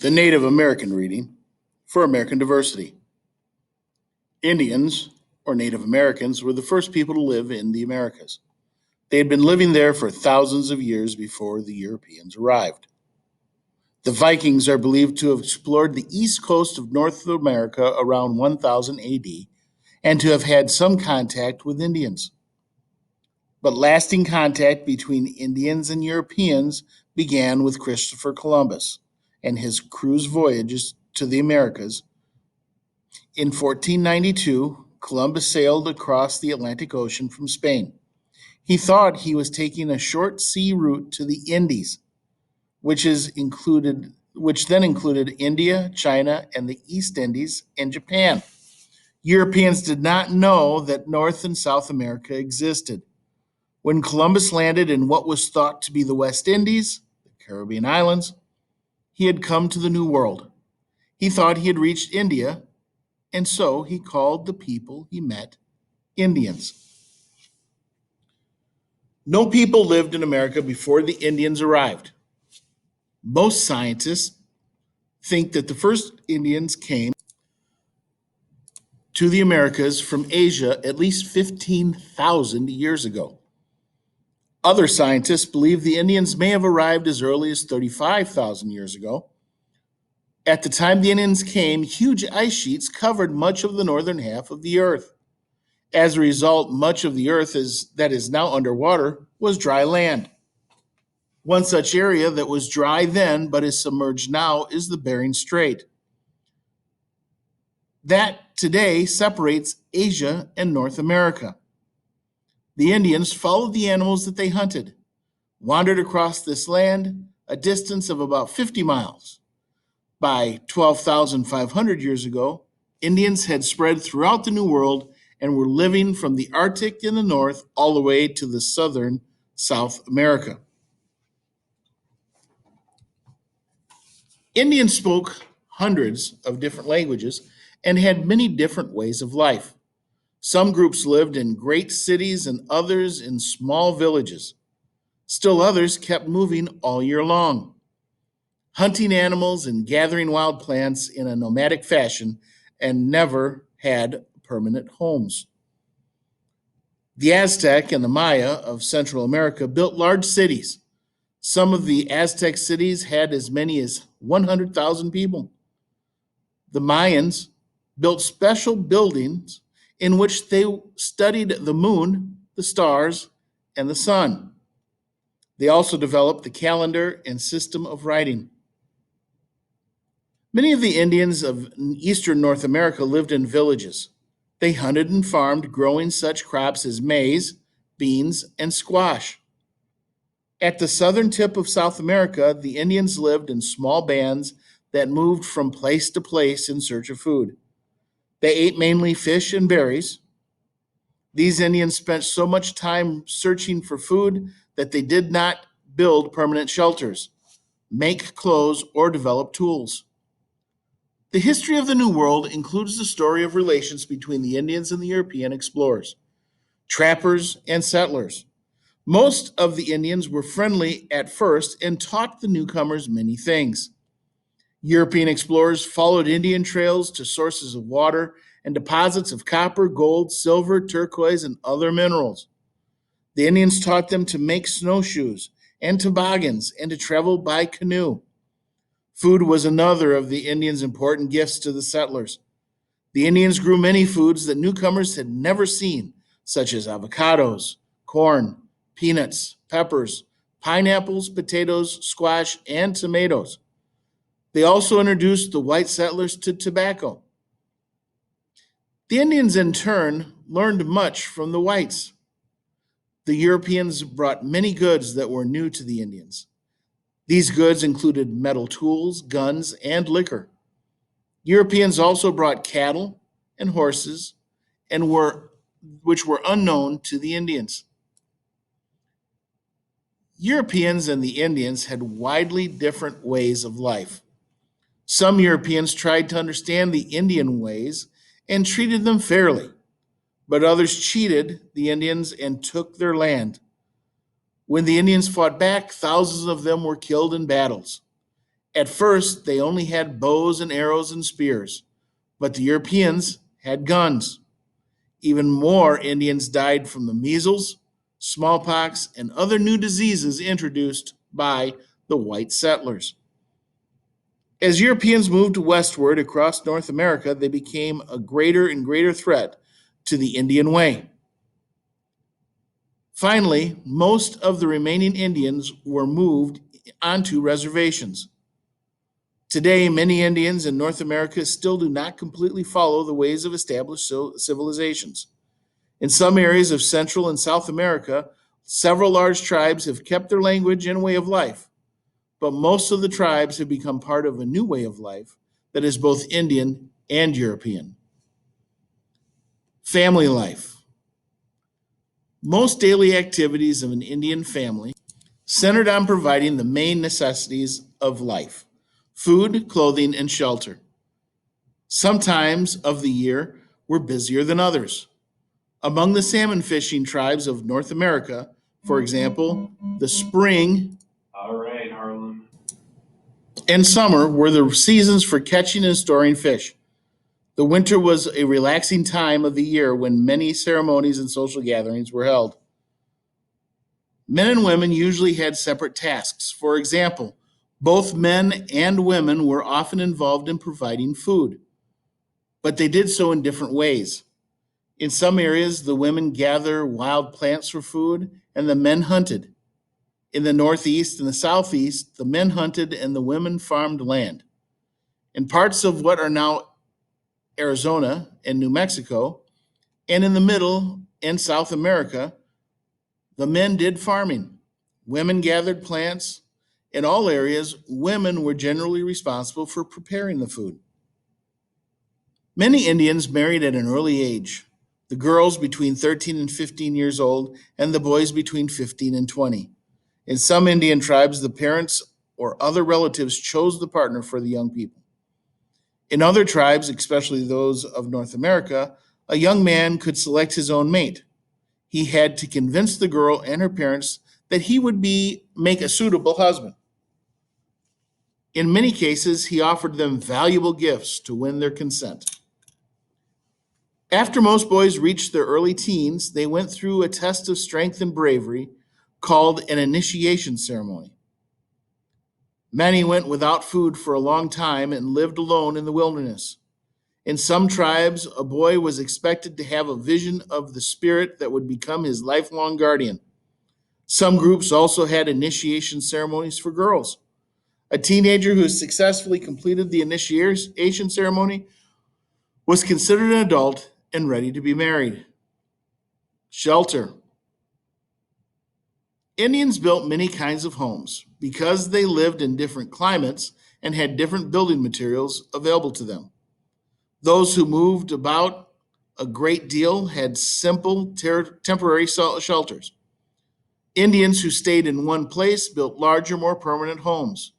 The Native American reading for American diversity. Indians, or Native Americans, were the first people to live in the Americas. They had been living there for thousands of years before the Europeans arrived. The Vikings are believed to have explored the east coast of North America around 1000 AD and to have had some contact with Indians. But lasting contact between Indians and Europeans began with Christopher Columbus and his cruise voyages to the Americas. In 1492, Columbus sailed across the Atlantic Ocean from Spain. He thought he was taking a short sea route to the Indies, which then included India, China, and the East Indies and Japan. Europeans did not know that North and South America existed. When Columbus landed in what was thought to be the West Indies, the Caribbean islands, he had come to the New World. He thought he had reached India, and so he called the people he met Indians. No people lived in America before the Indians arrived. Most scientists think that the first Indians came to the Americas from Asia at least 15,000 years ago. Other scientists believe the Indians may have arrived as early as 35,000 years ago. At the time the Indians came, huge ice sheets covered much of the northern half of the earth. As a result, much of the earth that is now underwater was dry land. One such area that was dry then but is submerged now is the Bering Strait. That today separates Asia and North America. The Indians followed the animals that they hunted, wandered across this land a distance of about 50 miles. By 12,500 years ago, Indians had spread throughout the New World and were living from the Arctic in the north all the way to the southern South America. Indians spoke hundreds of different languages and had many different ways of life. Some groups lived in great cities and others in small villages. Still others kept moving all year long, hunting animals and gathering wild plants in a nomadic fashion and never had permanent homes. The Aztec and the Maya of Central America built large cities. Some of the Aztec cities had as many as 100,000 people. The Mayans built special buildings in which they studied the moon, the stars, and the sun. They also developed the calendar and system of writing. Many of the Indians of eastern North America lived in villages. They hunted and farmed, growing such crops as maize, beans, and squash. At the southern tip of South America, the Indians lived in small bands that moved from place to place in search of food. They ate mainly fish and berries. These Indians spent so much time searching for food that they did not build permanent shelters, make clothes, or develop tools. The history of the New World includes the story of relations between the Indians and the European explorers, trappers, and settlers. Most of the Indians were friendly at first and taught the newcomers many things. European explorers followed Indian trails to sources of water and deposits of copper, gold, silver, turquoise, and other minerals. The Indians taught them to make snowshoes and toboggans and to travel by canoe. Food was another of the Indians' important gifts to the settlers. The Indians grew many foods that newcomers had never seen, such as avocados, corn, peanuts, peppers, pineapples, potatoes, squash, and tomatoes. They also introduced the white settlers to tobacco. The Indians, in turn, learned much from the whites. The Europeans brought many goods that were new to the Indians. These goods included metal tools, guns, and liquor. Europeans also brought cattle and horses, which were unknown to the Indians. Europeans and the Indians had widely different ways of life. Some Europeans tried to understand the Indian ways and treated them fairly, but others cheated the Indians and took their land. When the Indians fought back, thousands of them were killed in battles. At first, they only had bows and arrows and spears, but the Europeans had guns. Even more Indians died from the measles, smallpox, and other new diseases introduced by the white settlers. As Europeans moved westward across North America, they became a greater and greater threat to the Indian way. Finally, most of the remaining Indians were moved onto reservations. Today, many Indians in North America still do not completely follow the ways of established civilizations. In some areas of Central and South America, several large tribes have kept their language and way of life, but most of the tribes have become part of a new way of life that is both Indian and European. Family life. Most daily activities of an Indian family centered on providing the main necessities of life: food, clothing, and shelter. Some times of the year were busier than others. Among the salmon fishing tribes of North America, for example, the spring All right, Harlan. and summer were the seasons for catching and storing fish. The winter was a relaxing time of the year when many ceremonies and social gatherings were held. Men and women usually had separate tasks. For example, both men and women were often involved in providing food, but they did so in different ways. In some areas, the women gather wild plants for food and the men hunted. In the Northeast and the Southeast, the men hunted and the women farmed land. In parts of what are now Arizona and New Mexico, and in the Middle and South America, the men did farming. Women gathered plants. In all areas, women were generally responsible for preparing the food. Many Indians married at an early age, the girls between 13 and 15 years old, and the boys between 15 and 20. In some Indian tribes, the parents or other relatives chose the partner for the young people. In other tribes, especially those of North America, a young man could select his own mate. He had to convince the girl and her parents that he would make a suitable husband. In many cases, he offered them valuable gifts to win their consent. After most boys reached their early teens, they went through a test of strength and bravery called an initiation ceremony. Many went without food for a long time and lived alone in the wilderness. In some tribes, a boy was expected to have a vision of the spirit that would become his lifelong guardian. Some groups also had initiation ceremonies for girls. A teenager who successfully completed the initiation ceremony was considered an adult and ready to be married. Shelter. Indians built many kinds of homes because they lived in different climates and had different building materials available to them. Those who moved about a great deal had simple temporary shelters. Indians who stayed in one place built larger, more permanent homes.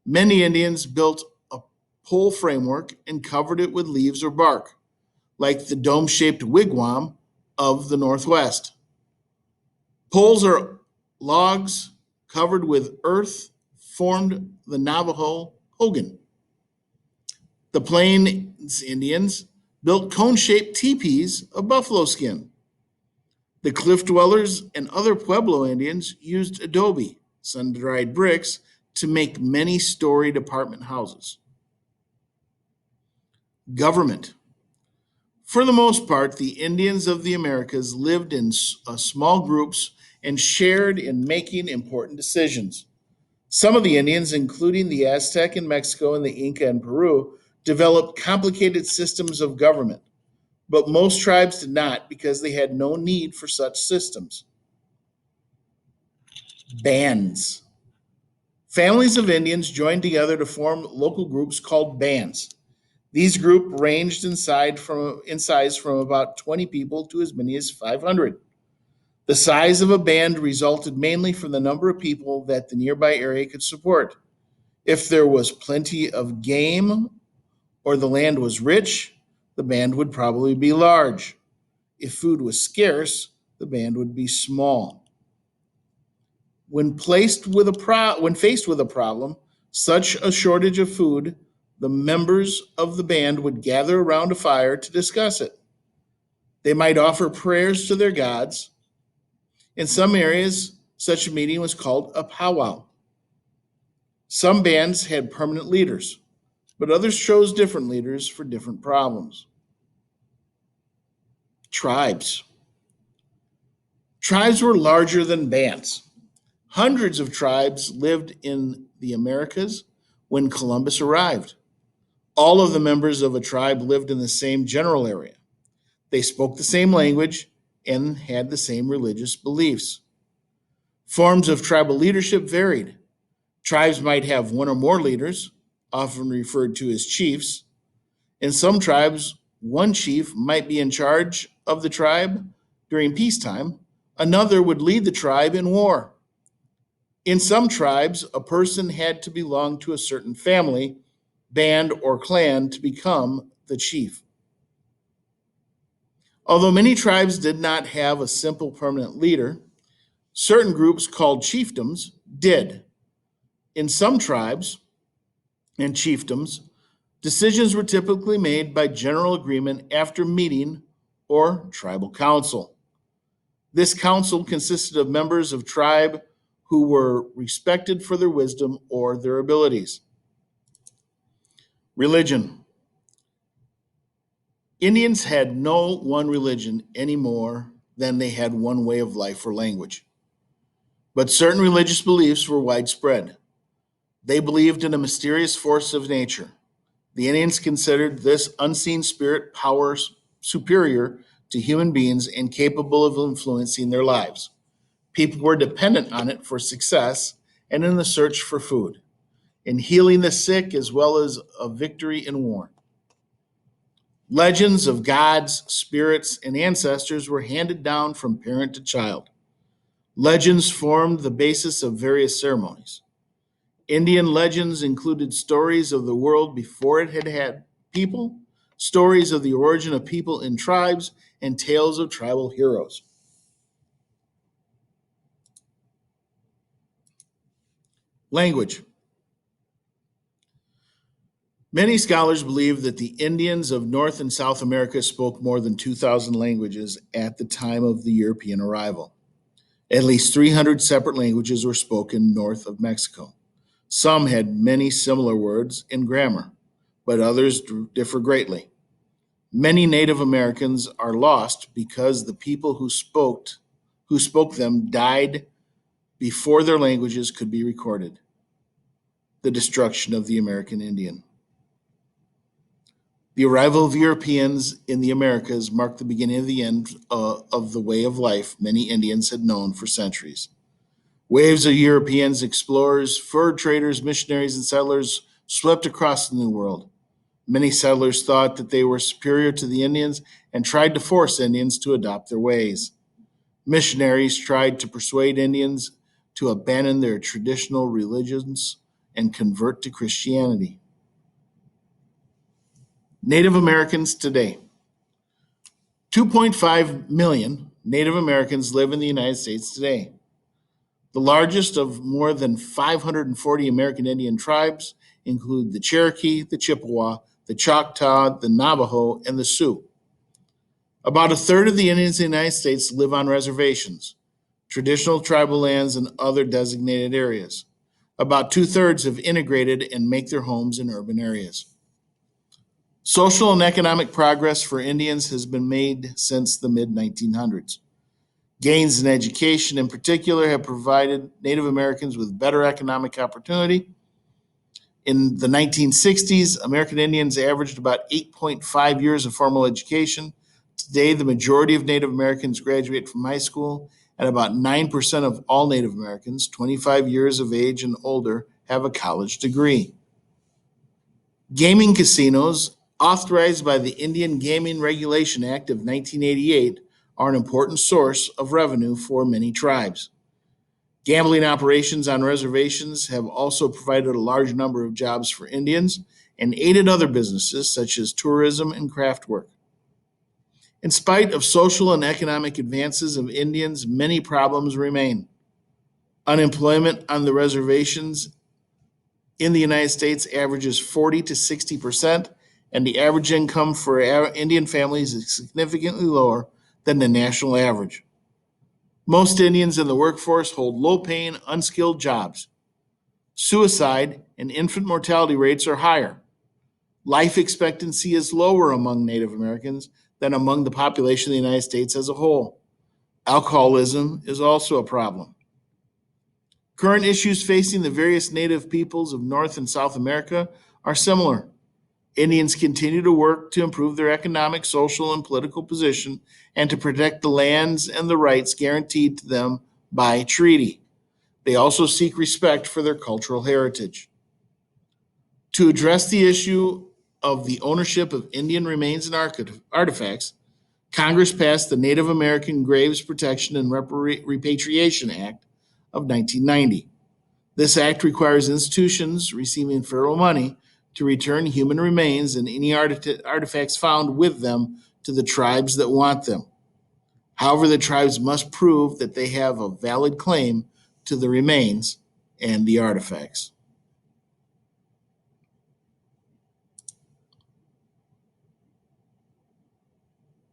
Many Indians built a pole framework and covered it with leaves or bark, like the dome shaped wigwam of the Northwest. Poles or logs covered with earth formed the Navajo hogan. The Plains Indians built cone shaped teepees of buffalo skin. The cliff dwellers and other Pueblo Indians used adobe, sun dried bricks, to make many storied apartment houses. Government. For the most part, the Indians of the Americas lived in small groups and shared in making important decisions. Some of the Indians, including the Aztec in Mexico and the Inca in Peru, developed complicated systems of government, but most tribes did not because they had no need for such systems. Bands. Families of Indians joined together to form local groups called bands. These groups ranged in size from about 20 people to as many as 500. The size of a band resulted mainly from the number of people that the nearby area could support. If there was plenty of game or the land was rich, the band would probably be large. If food was scarce, the band would be small. When faced with a problem, Such a shortage of food, the members of the band would gather around a fire to discuss it. They might offer prayers to their gods. In some areas, such a meeting was called a powwow. Some bands had permanent leaders, but others chose different leaders for different problems. Tribes. Tribes were larger than bands. Hundreds of tribes lived in the Americas when Columbus arrived. All of the members of a tribe lived in the same general area. They spoke the same language and had the same religious beliefs. Forms of tribal leadership varied. Tribes might have one or more leaders, often referred to as chiefs. In some tribes, one chief might be in charge of the tribe during peacetime, another would lead the tribe in war. In some tribes, a person had to belong to a certain family, band, or clan to become the chief. Although many tribes did not have a simple permanent leader, certain groups called chiefdoms did. In some tribes and chiefdoms, decisions were typically made by general agreement after meeting or tribal council. This council consisted of members of tribe who were respected for their wisdom or their abilities. Religion. Indians had no one religion any more than they had one way of life or language. But certain religious beliefs were widespread. They believed in a mysterious force of nature. The Indians considered this unseen spirit power superior to human beings and capable of influencing their lives. People were dependent on it for success and in the search for food, in healing the sick as well as a victory in war. Legends of gods, spirits, and ancestors were handed down from parent to child. Legends formed the basis of various ceremonies. Indian legends included stories of the world before it had had people, stories of the origin of people in tribes, and tales of tribal heroes. Language. Many scholars believe that the Indians of North and South America spoke more than 2,000 languages at the time of the European arrival. At least 300 separate languages were spoken north of Mexico. Some had many similar words in grammar, but others differ greatly. Many Native Americans are lost because the people who spoke them died before their languages could be recorded. The destruction of the American Indian. The arrival of Europeans in the Americas marked the beginning of the end of the way of life many Indians had known for centuries. Waves of Europeans, explorers, fur traders, missionaries, and settlers swept across the New World. Many settlers thought that they were superior to the Indians and tried to force Indians to adopt their ways. Missionaries tried to persuade Indians to abandon their traditional religions and convert to Christianity. Native Americans today. 2.5 million Native Americans live in the United States today. The largest of more than 540 American Indian tribes include the Cherokee, the Chippewa, the Choctaw, the Navajo, and the Sioux. About a third of the Indians in the United States live on reservations, traditional tribal lands, and other designated areas. About two-thirds have integrated and make their homes in urban areas. Social and economic progress for Indians has been made since the mid 1900s. Gains in education, in particular, have provided Native Americans with better economic opportunity. In the 1960s, American Indians averaged about 8.5 years of formal education. Today, the majority of Native Americans graduate from high school, and about 9% of all Native Americans, 25 years of age and older, have a college degree. Gaming casinos, authorized by the Indian Gaming Regulation Act of 1988, are an important source of revenue for many tribes. Gambling operations on reservations have also provided a large number of jobs for Indians and aided other businesses such as tourism and craft work. In spite of social and economic advances of Indians, many problems remain. Unemployment on the reservations in the United States averages 40 to 60%, and the average income for Indian families is significantly lower than the national average. Most Indians in the workforce hold low-paying, unskilled jobs. Suicide and infant mortality rates are higher. Life expectancy is lower among Native Americans than among the population of the United States as a whole. Alcoholism is also a problem. Current issues facing the various Native peoples of North and South America are similar. Indians continue to work to improve their economic, social, and political position and to protect the lands and the rights guaranteed to them by treaty. They also seek respect for their cultural heritage. To address the issue of the ownership of Indian remains and artifacts, Congress passed the Native American Graves Protection and Repatriation Act of 1990. This act requires institutions receiving federal money to return human remains and any artifacts found with them to the tribes that want them. However, the tribes must prove that they have a valid claim to the remains and the artifacts.